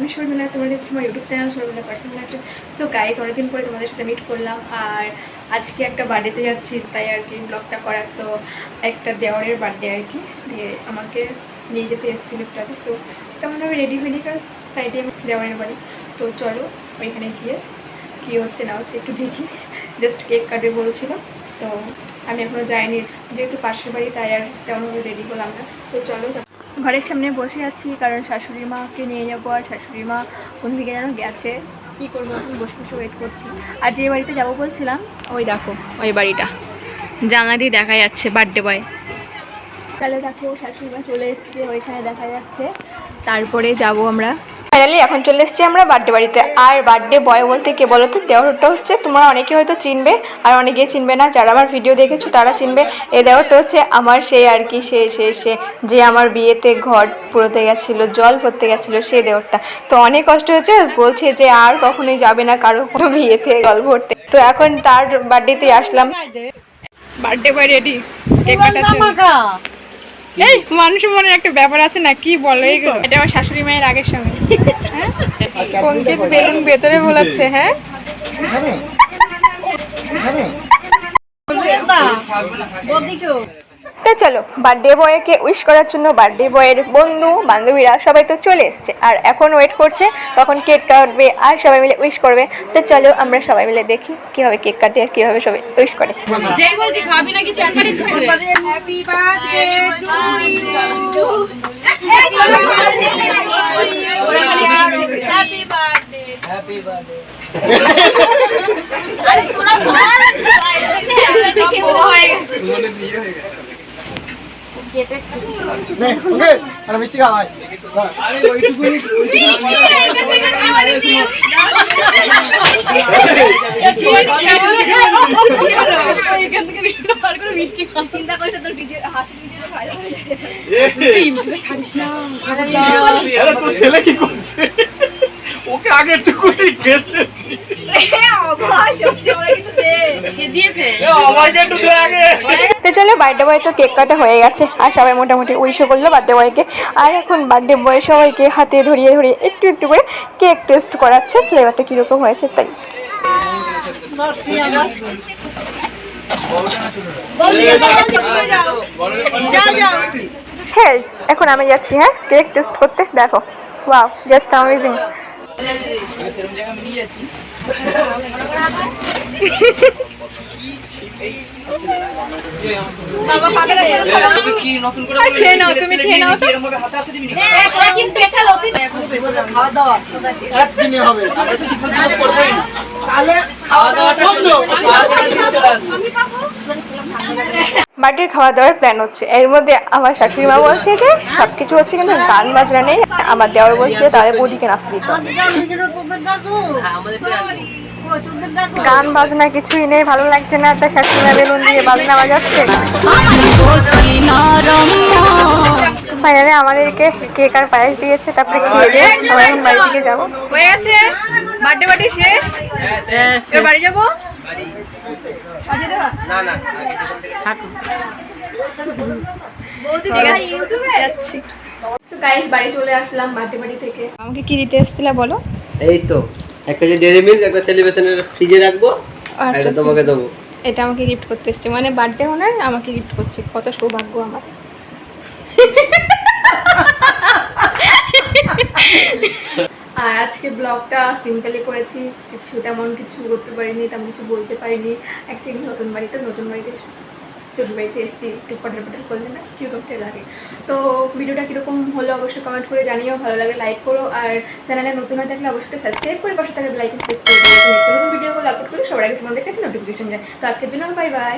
আমি শর্মিলা, তোমাদের হচ্ছে আমার YouTube channel Sharmila personal life. So guys, অনেকদিন পরে তোমাদের সাথে মিট করলাম, আর আজকে একটা বার্থডেতে যাচ্ছি, তাই আর কি ব্লগটা করার। তো একটা দেওয়ারের বার্থডে আর কি, দিয়ে আমাকে নিয়ে যেতে এসেছিল ফ্ল্যাটে। তো তেমনভাবে রেডি হয়নি, কারণ সাইডে আমার দেওয়ারের বাড়ি। তো চলো ওইখানে গিয়ে কী হচ্ছে না হচ্ছে একটু দেখি। জাস্ট কেক কাটে বলছিল, তো আমি এখনও যাইনি, যেহেতু পাশের বাড়ি, তাই আর তেমনভাবে রেডি করলাম না। তো চলো, ঘরের সামনে বসে আছি, কারণ শাশুড়ি মাকে নিয়ে যাবো, আর শাশুড়ি মা কোন দিকে যেন গেছে। কী করবো, এখন বসে বসে ওয়েট করছি। আর যে বাড়িতে যাবো বলছিলাম, ওই দেখো ওই বাড়িটা, জানালাটি দেখা যাচ্ছে বার্থডে বয়। তাহলে দেখো শাশুড়ি মা চলে এসছে, ওইখানে দেখা যাচ্ছে। তারপরে যাব আমরা। ফাইনালি এখন চলে এসেছি আমরা বার্থডে বাড়িতে। আর বার্থডে বয় বলতে কে বলো তো, দেওরটা হচ্ছে, তোমরা অনেকে হয়তো চিনবে আর অনেকেই চিনবে না। যারা আমার ভিডিও দেখেছো তারা চিনবে। এই দেওরটা হচ্ছে আমার সেই আর কি, সে যে আমার বিয়েতে ঘর পুরোতে গেছিলো, জল পড়তে গেছিলো, সে দেওরটা। তো অনেক কষ্ট হয়েছে, বলছে যে আর কখনোই যাবে না কারো কোনো বিয়েতে জল ভরতে। তো এখন তার বার্থডেতে আসলাম। বার্থডে বয় রেডি, কেক কাটাচ্ছে। এই মানুষের মনে একটা ব্যাপার আছে না, কি বলে এগুলো? এটা আমার শাশুড়ি মায়ের আগের সময়। হ্যাঁ, কোনকে বেলুন ভেতরে বোলাচ্ছে। হ্যাঁ, তো চলো বার্থডে বয়কে উইশ করার জন্য বার্থডে বয়ের বন্ধু বান্ধবীরা সবাই তো চলে এসছে, আর এখন ওয়েট করছে কখন কেক কাটবে আর সবাই মিলে উইশ করবে। তো চলো আমরা সবাই মিলে দেখি কীভাবে কেক কাটে আর কীভাবে সবাই উইশ করে। যেই বলছি খাবি না কিছু একবার ইচ্ছা করে। Happy birthday to you, happy birthday, happy birthday, happy birthday. আরে তোরা বল, দেখে হয়ে গেছে, তোমাদের বিয়ে হয়ে গেছে। কেটে নে ওকে, আরে মিষ্টি খা ভাই। আরে ওইটুকুই চিন্তা করিস তোর ভিডিও, হাসি ভিডিও ভাইরাল হয়ে যাবে। ছাড়িস না, আরে তোর ছেলে কি করছে? ওকে আগে একটু করে খেতে তো চলো বার্থডে বয় তো কেক কাটা হয়ে গেছে, আর সবাই মোটামুটি উইশও করলো বার্থডে বয়কে। আর এখন বার্থডে বয় সবাইকে হাতে ধরিয়ে ধরিয়ে একটু একটু করে কেক টেস্ট করাচ্ছে, ফ্লেভারটা কীরকম হয়েছে তাই। হ্যাঁ, এখন আমি যাচ্ছি হ্যাঁ কেক টেস্ট করতে। দেখো, ওয়াও, জাস্ট অ্যামেজিং। খেয়ে নাও, তুমি খেয়ে নাও। খাওয়া দাওয়া একদিনে হবে, তাহলে খাওয়া দাওয়া বার্থডের খাওয়া দাওয়ার প্ল্যান হচ্ছে। এর মধ্যে আমার শাশুড়ি মা বলছে যে সব কিছু হচ্ছে, কিন্তু গান বাজনা নেই। আমার দেওয়ার বলছে তাহলে বৌদিকে নাচতে দিতে হবে। গান বাজনা কিছুই নেই, ভালো লাগছে না। তাই শাশুড়ি মা বেলুন দিয়ে বাজনা বাজাচ্ছে। ফাইনালি আমাদেরকে কেক আর পায়েস দিয়েছে, তারপরে খেয়ে দিয়ে আমরা এখন বাড়ি থেকে যাবো। হয়ে গেছে বার্থডে পার্টি শেষ, বাড়ি যাবো। বাড়ি চলে আসলাম বার্থডে পার্টি থেকে। আমাকে কি দিতে এসেছিলে বলো? এই তো একটা যে ডেইরি মিল্ক একটা সেলিব্রেশনের ফ্রিজে রাখবো, এটা তোমাকে দেবো। এটা আমাকে গিফট করতে এসেছে, মানে বার্থডে ওনার আমাকে গিফট করছে। কত সৌভাগ্য আমার। আর আজকে ব্লগটা সিম্পলি করেছি, তেমন কিছু করতে পারিনি, তেমন কিছু বলতে পারিনি। অ্যাকচুয়ালি নতুন বাড়িতে শ্বশুর বাড়িতে এসেছি, একটু পটার করলে না কীরকমটা লাগে। তো ভিডিওটা কীরকম হলো অবশ্যই কমেন্ট করে জানিও, ভালো লাগে লাইক করো, আর চ্যানেলে নতুন হয়ে থাকলে অবশ্যই সাবস্ক্রাইব করে পাশে থাকলে লাইক প্রেস করে দিও। নতুন ভিডিওগুলো আপলোড করলে সবার আগে তোমাদের কাছে নোটিফিকেশন যায়। তো আজকের জন্য বাই বাই।